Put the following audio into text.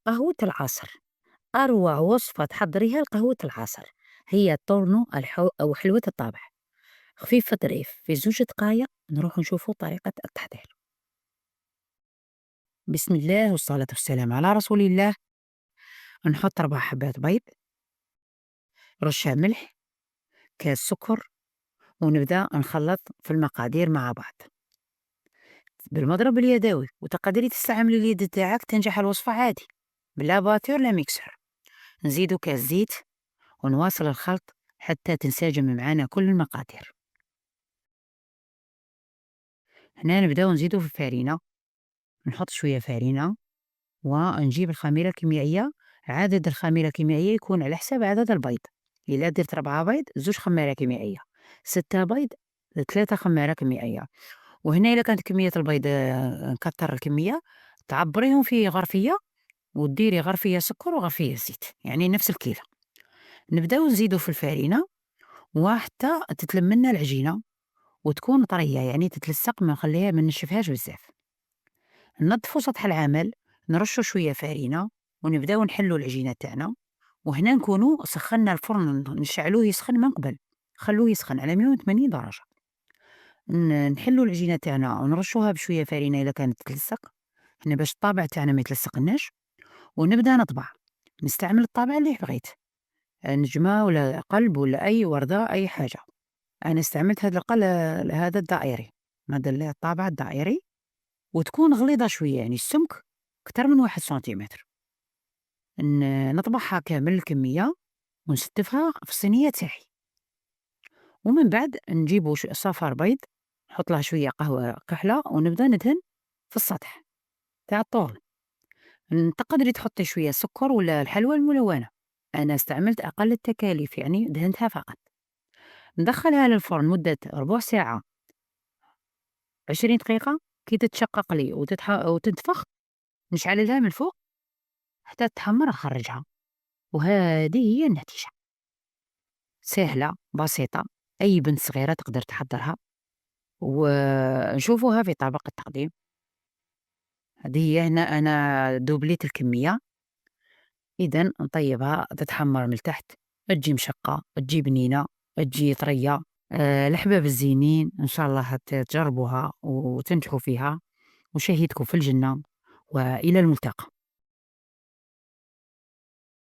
قهوة العصر، أروع وصفة تحضريها لقهوة العصر هي الطورنو أو حلوة الطابع، خفيفة الظريف. في 2 دقايق نروحو نشوفو طريقة التحضير. بسم الله والصلاة والسلام على رسول الله. نحط 4 حبات بيض، رشة ملح، كاس سكر، ونبدأ نخلط في المقادير مع بعض بالمضرب اليدوي، وتقدري تستعملي اليد تاعك تنجح الوصفة عادي، بلا باتور لا ميكسر. نزيدو كاس زيت ونواصل الخلط حتى تنسجم معانا كل المقادير. هنا نبداو نزيدو في الفارينة، نحط شوية فارينة ونجيب الخميرة الكيميائية. عدد الخميرة الكيميائية يكون على حساب عدد البيض. إلا درت 4 بيض 2 خميرة كيميائية، 6 بيض 3 خميرة كيميائية. وهنا إلا كانت كمية البيض نكتر الكمية، تعبريهم في غرفية وديري غرفية سكر وغرفية زيت، يعني نفس الكيلة. نبداو نزيدو في الفارينة وحتى تتلم منا العجينة وتكون طرية، يعني تتلصق، ما نخليها ما نشفهاش بزاف. ننظفو سطح العمل، نرشو شوية فارينة ونبداو نحلو العجينة تاعنا. وهنا نكونو سخنا الفرن، نشعلوه يسخن من قبل، خلوه يسخن على 180 درجة. نحلو العجينة تاعنا ونرشوها بشوية فارينة إلا كانت تلصق، حنا باش الطابع تاعنا ما يتلصقناش. ونبدا نطبع، نستعمل الطابع اللي بغيت، نجمة ولا قلب ولا أي وردة أي حاجة. أنا استعملت هذا الدائري، هذا الطابع الدائري، وتكون غليظة شوية، يعني السمك أكتر من 1 سنتيمتر. نطبعها كامل الكمية ونستفها في الصينية تاعي. ومن بعد نجيبو صفار بيض، نحط لها شوية قهوة كحلة ونبدا ندهن في السطح تاع الطورن. تقدري تحطي شوية سكر ولا الحلوى الملونة، أنا استعملت أقل التكاليف، يعني دهنتها فقط. ندخلها للفرن مدة ربع ساعة، 20 دقيقة. كي تتشقق لي وتنتفخ، نشعل لها من الفوق حتى تتحمر، نخرجها. وهذه هي النتيجة، سهلة بسيطة، أي بنت صغيرة تقدر تحضرها. ونشوفوها في طبق التقديم. هذه هي، هنا أنا دوبليت الكمية، إذا نطيبها تتحمر من التحت، تجي مشقة، تجي بنينة، تجي طرية. الأحباب الزينين إن شاء الله تجربوها وتنجحوا فيها، وشهيتكم في الجنة، وإلى الملتقى.